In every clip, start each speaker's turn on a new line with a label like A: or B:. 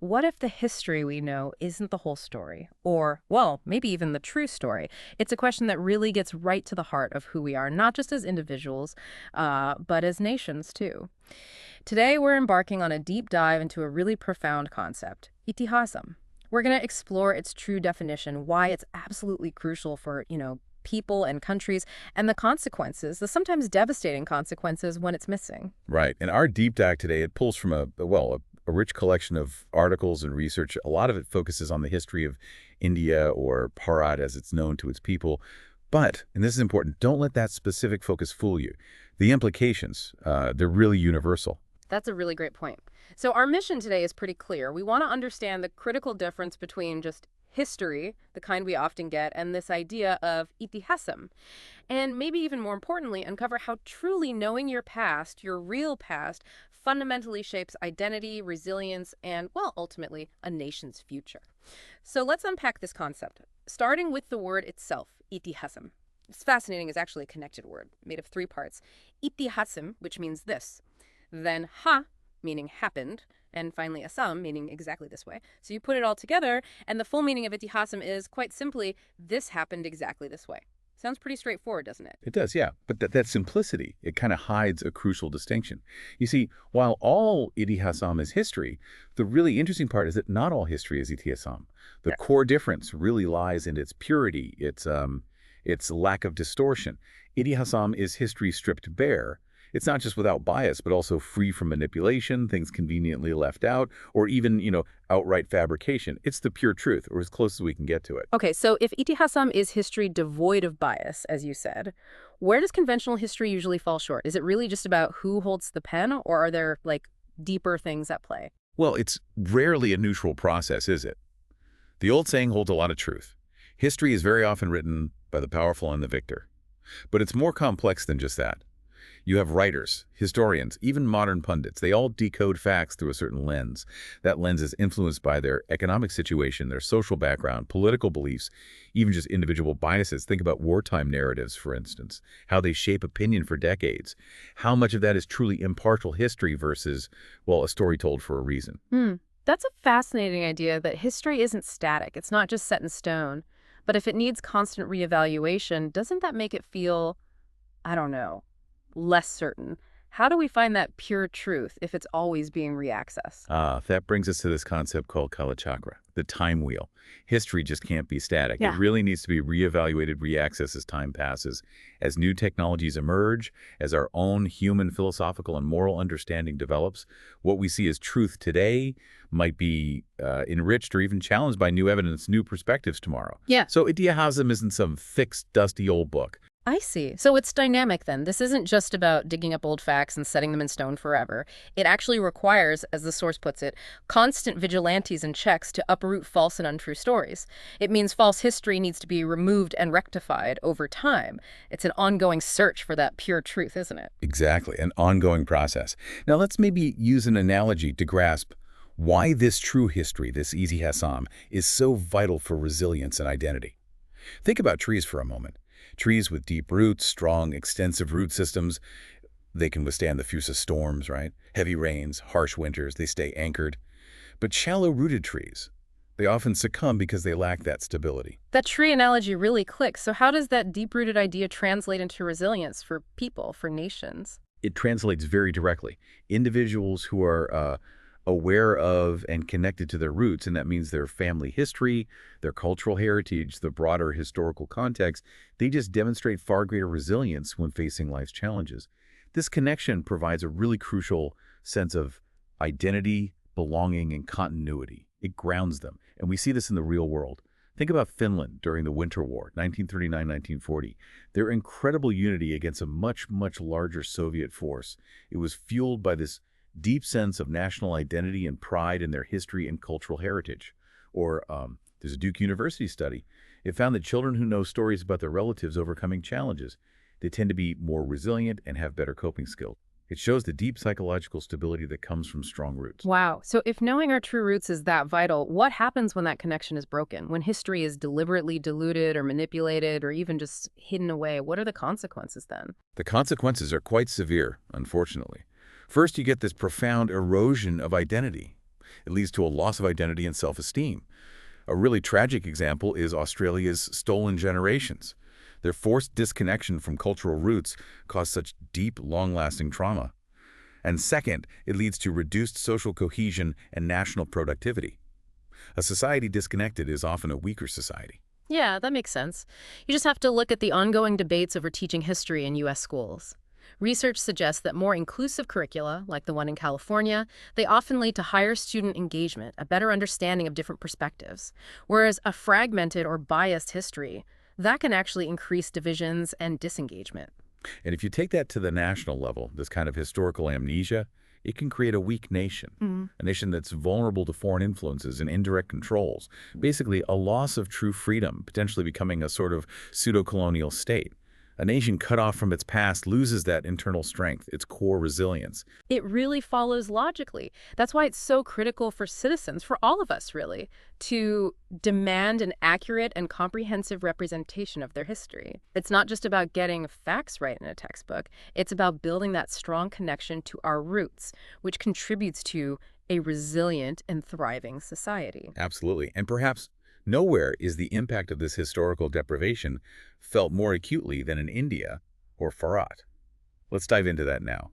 A: What if the history we know isn't the whole story? Or, well, maybe even the true story? It's a question that really gets right to the heart of who we are, not just as individuals, but as nations, too. Today, we're embarking on a deep dive into a really profound concept, Itihasam. We're going to explore its true definition, why it's absolutely crucial for, people and countries, and the consequences, the sometimes devastating consequences when it's missing.
B: Right. And our deep dive today, it pulls from a rich collection of articles and research. A lot of it focuses on the history of India, or Bharat as it's known to its people. But, and this is important, don't let that specific focus fool you. The implications, they're really universal.
A: That's a really great point. So our mission today is pretty clear. We want to understand the critical difference between just history, the kind we often get, and this idea of itihasam. And maybe even more importantly, uncover how truly knowing your past, your real past, fundamentally shapes identity, resilience, and, well, ultimately, a nation's future. So let's unpack this concept, starting with the word itself, itihasam. It's fascinating. It's actually a connected word made of three parts. Itihasam, which means this. Then ha, meaning happened, and finally asam, meaning exactly this way. So you put it all together, and the full meaning of itihasam is, quite simply, this happened exactly this way. Sounds pretty straightforward, doesn't it?
B: It does, yeah. But that simplicity, it kind of hides a crucial distinction. You see, while all Itihasam is history, the really interesting part is that not all history is Itihasam. The core difference really lies in its purity, its lack of distortion. Itihasam is history stripped bare. It's not just without bias, but also free from manipulation, things conveniently left out, or even, outright fabrication. It's the pure truth, or as close as we can get to it.
A: Okay, so if Itihasam is history devoid of bias, as you said, where does conventional history usually fall short? Is it really just about who holds the pen, or are there, deeper things at play?
B: Well, it's rarely a neutral process, is it? The old saying holds a lot of truth. History is very often written by the powerful and the victor. But it's more complex than just that. You have writers, historians, even modern pundits. They all decode facts through a certain lens. That lens is influenced by their economic situation, their social background, political beliefs, even just individual biases. Think about wartime narratives, for instance, how they shape opinion for decades. How much of that is truly impartial history versus, well, a story told for a reason.
A: That's a fascinating idea that history isn't static. It's not just set in stone. But if it needs constant reevaluation, doesn't that make it feel, I don't know, less certain? How do we find that pure truth if it's always being reaccessed?
B: That brings us to this concept called Kalachakra, the time wheel. History just can't be static.
A: Yeah.
B: It really needs to be reevaluated, reaccessed as time passes. As new technologies emerge, as our own human philosophical and moral understanding develops, what we see as truth today might be enriched or even challenged by new evidence, new perspectives tomorrow.
A: Yeah.
B: So Itihasam isn't some fixed, dusty old book.
A: I see. So it's dynamic then. This isn't just about digging up old facts and setting them in stone forever. It actually requires, as the source puts it, constant vigilantes and checks to uproot false and untrue stories. It means false history needs to be removed and rectified over time. It's an ongoing search for that pure truth, isn't it?
B: Exactly, an ongoing process. Now let's maybe use an analogy to grasp why this true history, this Itihasam, is so vital for resilience and identity. Think about trees for a moment. Trees with deep roots, strong, extensive root systems, they can withstand the fiercest storms, right? Heavy rains, harsh winters, they stay anchored. But shallow-rooted trees, they often succumb because they lack that stability.
A: That tree analogy really clicks. So how does that deep-rooted idea translate into resilience for people, for nations?
B: It translates very directly. Individuals who are aware of and connected to their roots, and that means their family history, their cultural heritage, the broader historical context, they just demonstrate far greater resilience when facing life's challenges. This connection provides a really crucial sense of identity, belonging, and continuity. It grounds them, and we see this in the real world. Think about Finland during the Winter War, 1939-1940. Their incredible unity against a much, much larger Soviet force. It was fueled by this deep sense of national identity and pride in their history and cultural heritage. Or there's a Duke University study. It found that children who know stories about their relatives overcoming challenges, they tend to be more resilient and have better coping skills. It shows the deep psychological stability that comes from strong roots.
A: Wow. So if knowing our true roots is that vital, what happens when that connection is broken? When history is deliberately diluted or manipulated or even just hidden away? What are the consequences then?
B: The consequences are quite severe, unfortunately. First, you get this profound erosion of identity. It leads to a loss of identity and self-esteem. A really tragic example is Australia's stolen generations. Their forced disconnection from cultural roots caused such deep, long-lasting trauma. And second, it leads to reduced social cohesion and national productivity. A society disconnected is often a weaker society.
A: Yeah, that makes sense. You just have to look at the ongoing debates over teaching history in U.S. schools. Research suggests that more inclusive curricula, like the one in California, they often lead to higher student engagement, a better understanding of different perspectives. Whereas a fragmented or biased history, that can actually increase divisions and disengagement.
B: And if you take that to the national level, this kind of historical amnesia, it can create a weak nation, a nation that's vulnerable to foreign influences and indirect controls. Basically, a loss of true freedom, potentially becoming a sort of pseudo-colonial state. A nation cut off from its past loses that internal strength, its core resilience.
A: It really follows logically. That's why it's so critical for citizens, for all of us really, to demand an accurate and comprehensive representation of their history. It's not just about getting facts right in a textbook. It's about building that strong connection to our roots, which contributes to a resilient and thriving society.
B: Absolutely. And perhaps nowhere is the impact of this historical deprivation felt more acutely than in India or Farad. Let's dive into that now.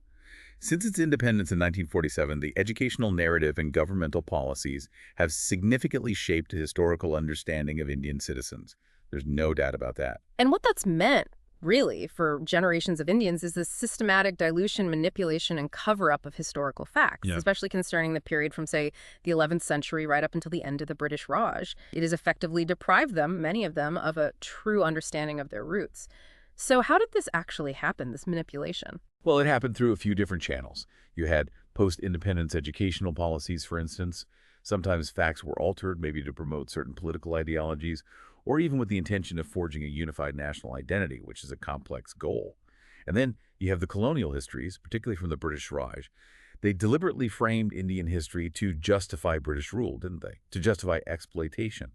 B: Since its independence in 1947, the educational narrative and governmental policies have significantly shaped the historical understanding of Indian citizens. There's no doubt about that.
A: And what that's meant, really, for generations of Indians is the systematic dilution, manipulation, and cover-up of historical facts, especially concerning the period from, say, the 11th century right up until the end of the British Raj. It has effectively deprived them, many of them, of a true understanding of their roots. So how did this actually happen, this manipulation?
B: Well, it happened through a few different channels. You had post-independence educational policies, for instance. Sometimes facts were altered, maybe to promote certain political ideologies, or even with the intention of forging a unified national identity, which is a complex goal. And then you have the colonial histories, particularly from the British Raj. They deliberately framed Indian history to justify British rule, didn't they? To justify exploitation,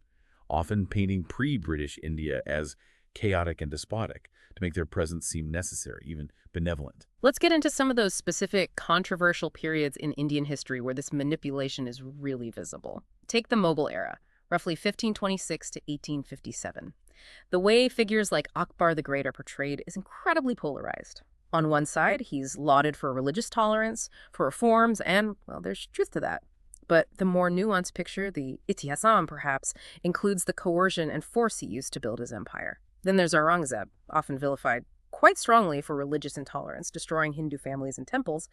B: often painting pre-British India as chaotic and despotic, to make their presence seem necessary, even benevolent.
A: Let's get into some of those specific controversial periods in Indian history where this manipulation is really visible. Take the Mughal era, roughly 1526 to 1857. The way figures like Akbar the Great are portrayed is incredibly polarized. On one side, he's lauded for religious tolerance, for reforms, and, well, there's truth to that. But the more nuanced picture, the Itihasam perhaps, includes the coercion and force he used to build his empire. Then there's Aurangzeb, often vilified quite strongly for religious intolerance, destroying Hindu families and temples.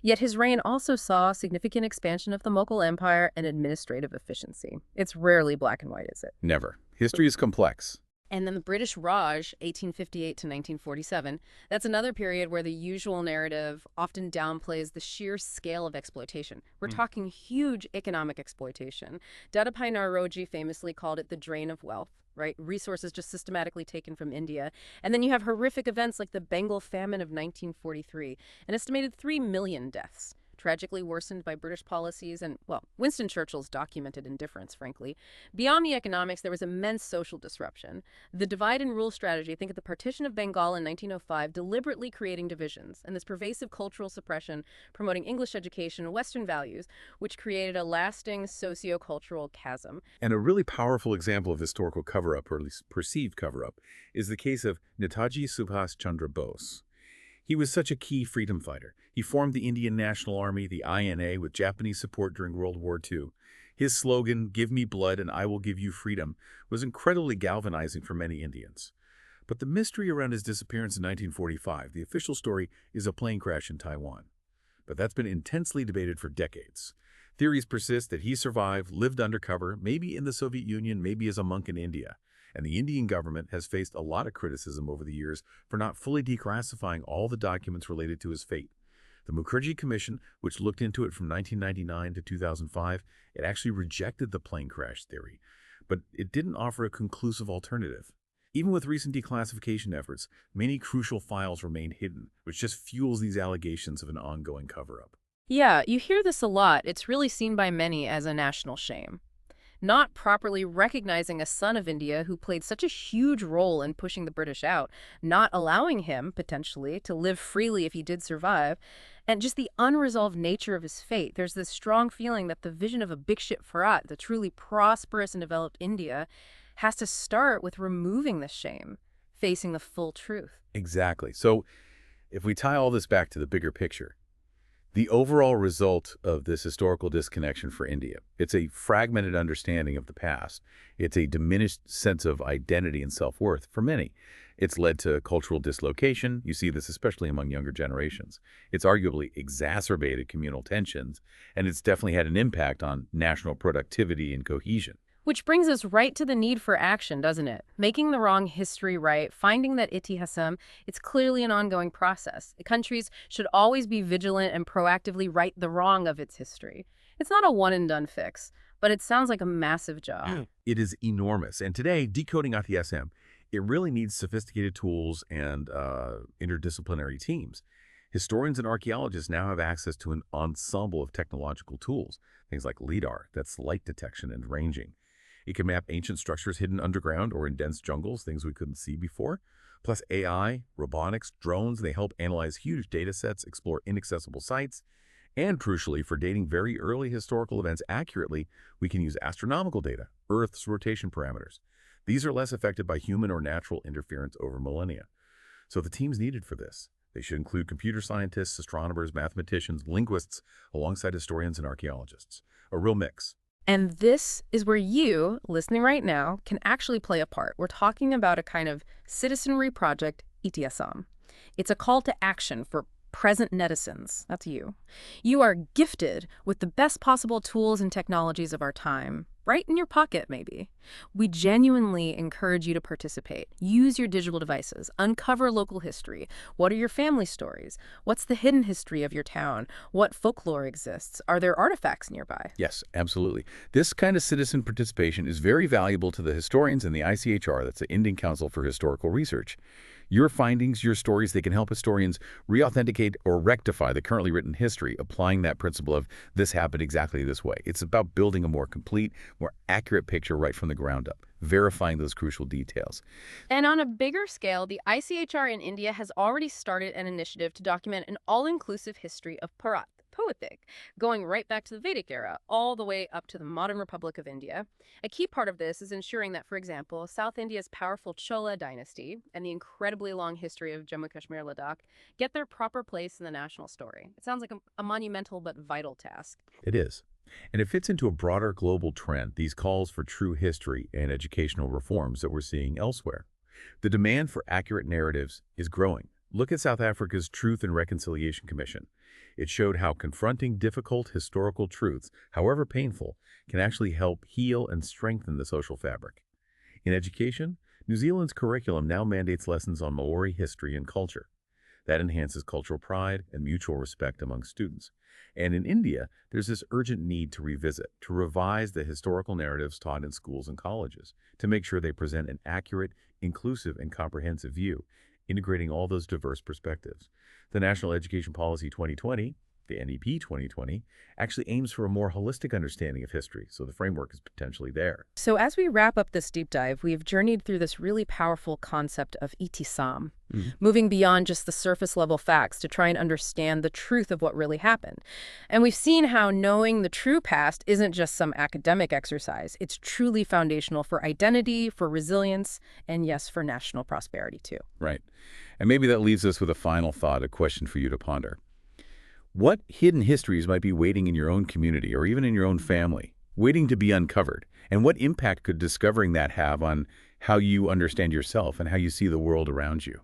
A: Yet his reign also saw significant expansion of the Mughal Empire and administrative efficiency. It's rarely black and white, is it?
B: Never. History is complex.
A: And then the British Raj, 1858 to 1947, that's another period where the usual narrative often downplays the sheer scale of exploitation. We're talking huge economic exploitation. Dadabhai Naoroji famously called it the drain of wealth, right? Resources just systematically taken from India. And then you have horrific events like the Bengal famine of 1943, an estimated 3 million deaths, tragically worsened by British policies and, well, Winston Churchill's documented indifference, frankly. Beyond the economics, there was immense social disruption. The divide and rule strategy, think of the partition of Bengal in 1905, deliberately creating divisions, and this pervasive cultural suppression promoting English education and Western values, which created a lasting socio-cultural chasm.
B: And a really powerful example of historical cover-up, or at least perceived cover-up, is the case of Netaji Subhas Chandra Bose. He was such a key freedom fighter. He formed the Indian National Army, the INA, with Japanese support during World War II. His slogan, "Give me blood and I will give you freedom," was incredibly galvanizing for many Indians. But the mystery around his disappearance in 1945, the official story, is a plane crash in Taiwan. But that's been intensely debated for decades. Theories persist that he survived, lived undercover, maybe in the Soviet Union, maybe as a monk in India. And the Indian government has faced a lot of criticism over the years for not fully declassifying all the documents related to his fate. The Mukherjee Commission, which looked into it from 1999 to 2005, it actually rejected the plane crash theory, but it didn't offer a conclusive alternative. Even with recent declassification efforts, many crucial files remain hidden, which just fuels these allegations of an ongoing cover-up.
A: Yeah, you hear this a lot. It's really seen by many as a national shame. Not properly recognizing a son of India who played such a huge role in pushing the British out, not allowing him, potentially, to live freely if he did survive. And just the unresolved nature of his fate. There's this strong feeling that the vision of a Bikshit Farat, the truly prosperous and developed India, has to start with removing the shame, facing the full truth.
B: Exactly. So if we tie all this back to the bigger picture, the overall result of this historical disconnection for India, it's a fragmented understanding of the past. It's a diminished sense of identity and self-worth for many. It's led to cultural dislocation. You see this especially among younger generations. It's arguably exacerbated communal tensions, and it's definitely had an impact on national productivity and cohesion.
A: Which brings us right to the need for action, doesn't it? Making the wrong history right, finding that Itihasam, it's clearly an ongoing process. The countries should always be vigilant and proactively right the wrong of its history. It's not a one-and-done fix, but it sounds like a massive job.
C: It is enormous. And today, decoding ITSM, it really needs sophisticated tools and interdisciplinary teams. Historians and archaeologists now have access to an ensemble of technological tools, things like LIDAR, that's light detection and ranging. It can map ancient structures hidden underground or in dense jungles, things we couldn't see before. Plus AI, robotics, drones, they help analyze huge data sets, explore inaccessible sites. And crucially, for dating very early historical events accurately, we can use astronomical data, Earth's rotation parameters. These are less affected by human or natural interference over millennia. So the teams needed for this, they should include computer scientists, astronomers, mathematicians, linguists, alongside historians and archaeologists. A real mix.
A: And this is where you, listening right now, can actually play a part. We're talking about a kind of citizenry project, Itihasam. It's a call to action for present netizens. That's you. You are gifted with the best possible tools and technologies of our time, right in your pocket, maybe. We genuinely encourage you to participate. Use your digital devices. Uncover local history. What are your family stories? What's the hidden history of your town? What folklore exists? Are there artifacts nearby?
B: Yes, absolutely. This kind of citizen participation is very valuable to the historians and the ICHR, that's the Indian Council for Historical Research. Your findings, your stories, they can help historians re-authenticate or rectify the currently written history, applying that principle of this happened exactly this way. It's about building a more complete, more accurate picture right from the ground up, verifying those crucial details.
A: And on a bigger scale, the ICHR in India has already started an initiative to document an all-inclusive history of Bharat, poetic, going right back to the Vedic era, all the way up to the modern Republic of India. A key part of this is ensuring that, for example, South India's powerful Chola dynasty and the incredibly long history of Jammu Kashmir Ladakh get their proper place in the national story. It sounds like a monumental but vital task.
C: It is. And it fits into a broader global trend, these calls for true history and educational reforms that we're seeing elsewhere. The demand for accurate narratives is growing. Look at South Africa's Truth and Reconciliation Commission. It showed how confronting difficult historical truths, however painful, can actually help heal and strengthen the social fabric. In education, New Zealand's curriculum now mandates lessons on Maori history and culture. That enhances cultural pride and mutual respect among students. And in India, there's this urgent need to revisit, to revise the historical narratives taught in schools and colleges, to make sure they present an accurate, inclusive, and comprehensive view, integrating all those diverse perspectives. The National Education Policy 2020, the NEP 2020, actually aims for a more holistic understanding of history, so the framework is potentially there.
A: So as we wrap up this deep dive, we've journeyed through this really powerful concept of Itihasam, moving beyond just the surface level facts to try and understand the truth of what really happened. And we've seen how knowing the true past isn't just some academic exercise. It's truly foundational for identity, for resilience, and yes, for national prosperity too.
B: Right. And maybe that leaves us with a final thought, a question for you to ponder. What hidden histories might be waiting in your own community or even in your own family, waiting to be uncovered? And what impact could discovering that have on how you understand yourself and how you see the world around you?